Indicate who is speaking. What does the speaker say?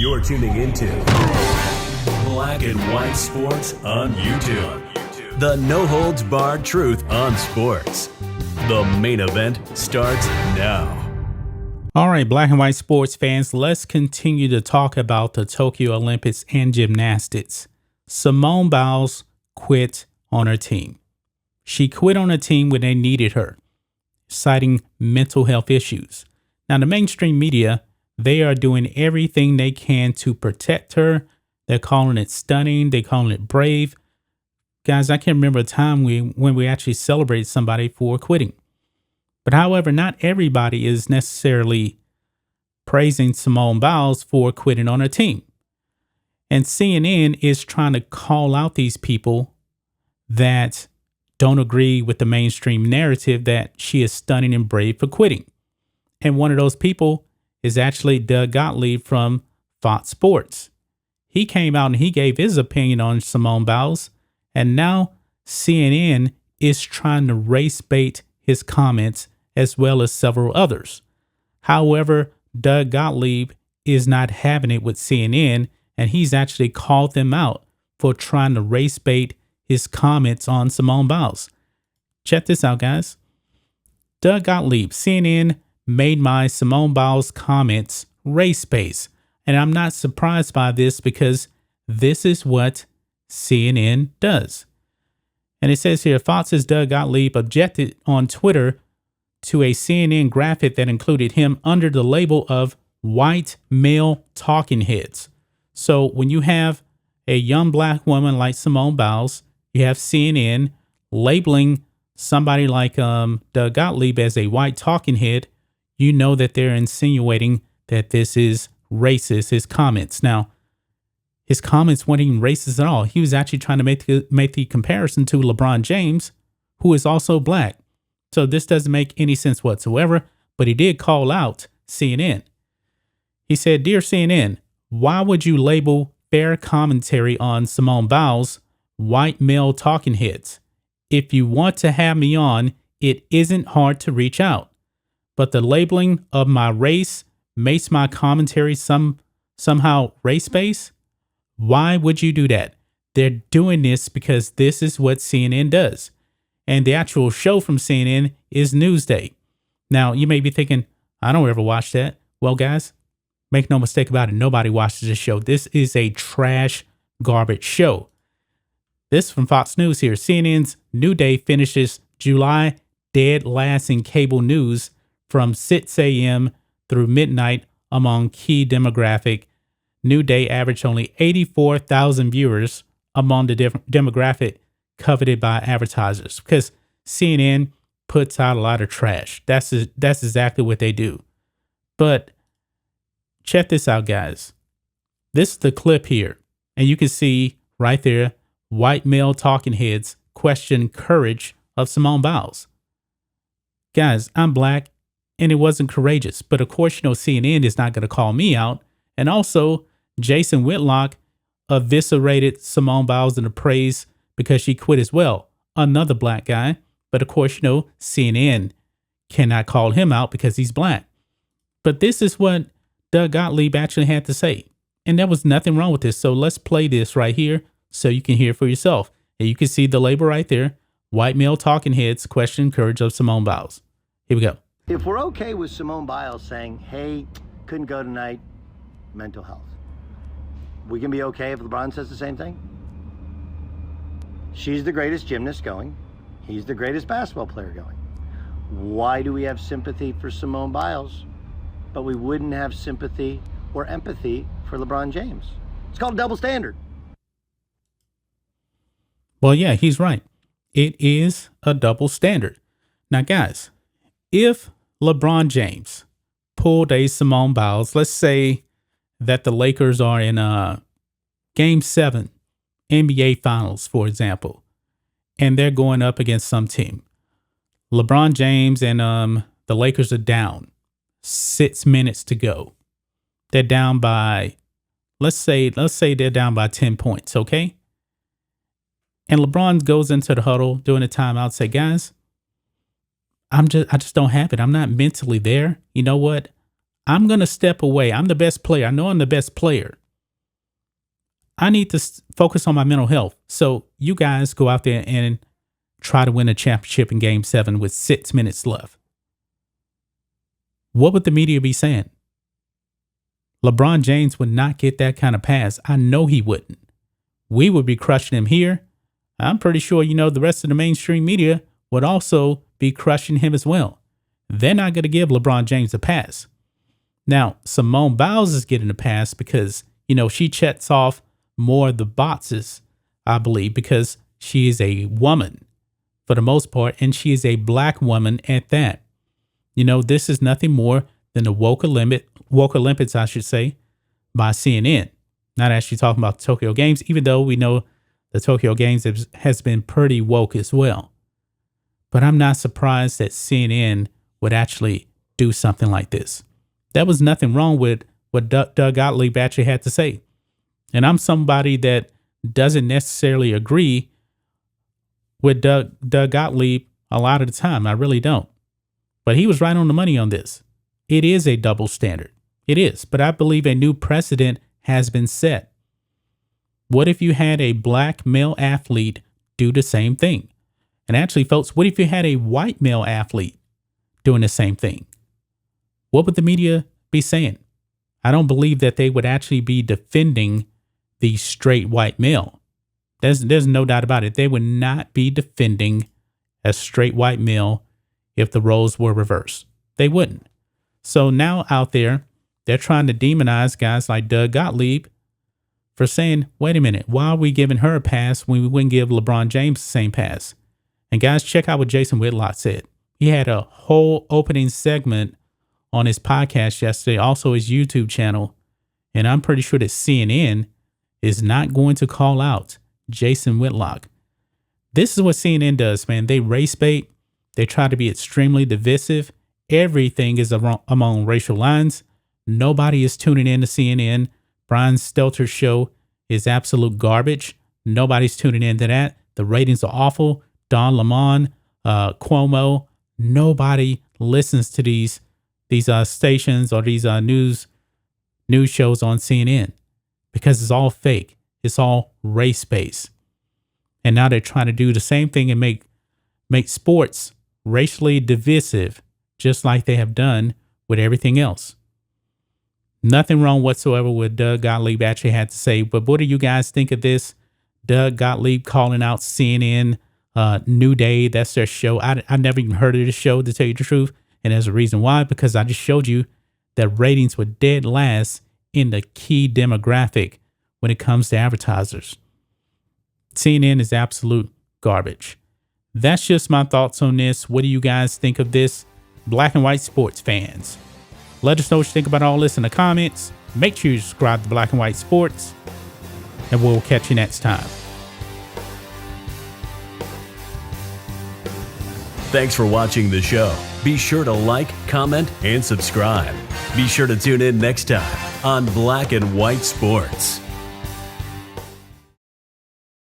Speaker 1: You're tuning into Black and White Sports on YouTube. The no-holds-barred truth on sports. The main event starts now.
Speaker 2: All right, Black and White Sports fans, let's continue to talk about the Tokyo Olympics and gymnastics. Simone Biles quit on her team. She quit on her team when they needed her, citing mental health issues. Now, the mainstream media, they are doing everything they can to protect her. They're calling it stunning. They're calling it brave. Guys, I can't remember a time when we actually celebrated somebody for quitting. But however, not everybody is necessarily praising Simone Biles for quitting on her team. And CNN is trying to call out these people that don't agree with the mainstream narrative that she is stunning and brave for quitting. And one of those people is actually Doug Gottlieb from Fox Sports. He came out and he gave his opinion on Simone Biles, and now CNN is trying to race bait his comments as well as several others. However, Doug Gottlieb is not having it with CNN, and he's actually called them out for trying to race bait his comments on Simone Biles. Check this out, guys. Doug Gottlieb, CNN made my Simone Biles comments race-based. And I'm not surprised by this because this is what CNN does. And it says here, Fox's Doug Gottlieb objected on Twitter to a CNN graphic that included him under the label of white male talking heads. So when you have a young black woman like Simone Biles, you have CNN labeling somebody like Doug Gottlieb as a white talking head, you know that they're insinuating that this is racist, his comments. Now, his comments weren't even racist at all. He was actually trying to make the comparison to LeBron James, who is also black. So this doesn't make any sense whatsoever, but he did call out CNN. He said, "Dear CNN, why would you label fair commentary on Simone Biles white male talking heads? If you want to have me on, it isn't hard to reach out. But the labeling of my race makes my commentary somehow race-based? Why would you do that? They're doing this because this is what CNN does." And the actual show from CNN is Newsday. Now, you may be thinking, I don't ever watch that. Well, guys, make no mistake about it. Nobody watches this show. This is a trash, garbage show. This from Fox News here. CNN's New Day finishes July dead last in cable news from 6 a.m. through midnight among key demographic. New Day averaged only 84,000 viewers among the demographic coveted by advertisers because CNN puts out a lot of trash. That's exactly what they do. But check this out, guys. This is the clip here, and you can see right there, white male talking heads question courage of Simone Biles. Guys, I'm black, and it wasn't courageous. But of course, you know, CNN is not going to call me out. And also, Jason Whitlock eviscerated Simone Biles in the praise because she quit as well. Another black guy. But of course, you know, CNN cannot call him out because he's black. But this is what Doug Gottlieb actually had to say. And there was nothing wrong with this. So let's play this right here so you can hear for yourself. And you can see the label right there. White male talking heads question courage of Simone Biles. Here we go.
Speaker 3: If we're okay with Simone Biles saying, hey, couldn't go tonight, mental health, we can be okay if LeBron says the same thing? She's the greatest gymnast going. He's the greatest basketball player going. Why do we have sympathy for Simone Biles, but we wouldn't have sympathy or empathy for LeBron James? It's called a double standard.
Speaker 2: Well, yeah, he's right. It is a double standard. Now, guys, if LeBron James pulled a Simone Biles, let's say that the Lakers are in Game 7 NBA Finals, for example, and they're going up against some team. LeBron James and the Lakers are down. 6 minutes to go. They're down by, let's say they're down by 10 points, okay? And LeBron goes into the huddle during the timeout, say, guys, I just don't have it. I'm not mentally there. You know what? I'm going to step away. I'm the best player. I know I'm the best player. I need to focus on my mental health. So you guys go out there and try to win a championship in Game 7 with 6 minutes left. What would the media be saying? LeBron James would not get that kind of pass. I know he wouldn't. We would be crushing him here. I'm pretty sure, the rest of the mainstream media would also be crushing him as well. They're not going to give LeBron James a pass. Now, Simone Biles is getting a pass because, she checks off more of the boxes, I believe, because she is a woman for the most part, and she is a black woman at that. This is nothing more than the woke Olympics, I should say, by CNN. Not actually talking about the Tokyo Games, even though we know the Tokyo Games has been pretty woke as well. But I'm not surprised that CNN would actually do something like this. There was nothing wrong with what Doug Gottlieb actually had to say. And I'm somebody that doesn't necessarily agree with Doug Gottlieb a lot of the time. I really don't. But he was right on the money on this. It is a double standard. It is. But I believe a new precedent has been set. What if you had a black male athlete do the same thing? And actually, folks, what if you had a white male athlete doing the same thing? What would the media be saying? I don't believe that they would actually be defending the straight white male. There's no doubt about it. They would not be defending a straight white male if the roles were reversed. They wouldn't. So now out there, they're trying to demonize guys like Doug Gottlieb for saying, wait a minute, why are we giving her a pass when we wouldn't give LeBron James the same pass? And guys, check out what Jason Whitlock said. He had a whole opening segment on his podcast yesterday, also his YouTube channel. And I'm pretty sure that CNN is not going to call out Jason Whitlock. This is what CNN does, man. They race bait. They try to be extremely divisive. Everything is among racial lines. Nobody is tuning in to CNN. Brian Stelter's show is absolute garbage. Nobody's tuning into that. The ratings are awful. Don Lemon, Cuomo, nobody listens to these stations or these news shows on CNN because it's all fake. It's all race-based. And now they're trying to do the same thing and make sports racially divisive, just like they have done with everything else. Nothing wrong whatsoever with Doug Gottlieb actually had to say. But what do you guys think of this? Doug Gottlieb calling out CNN, New Day, that's their show. I never even heard of this show, to tell you the truth. And there's a reason why, because I just showed you that ratings were dead last in the key demographic when it comes to advertisers. CNN is absolute garbage. That's just my thoughts on this. What do you guys think of this? Black and white sports fans, let us know what you think about all this in the comments. Make sure you subscribe to Black and White Sports, and we'll catch you next time.
Speaker 1: Thanks for watching the show. Be sure to like, comment, and subscribe. Be sure to tune in next time on Black and White Sports.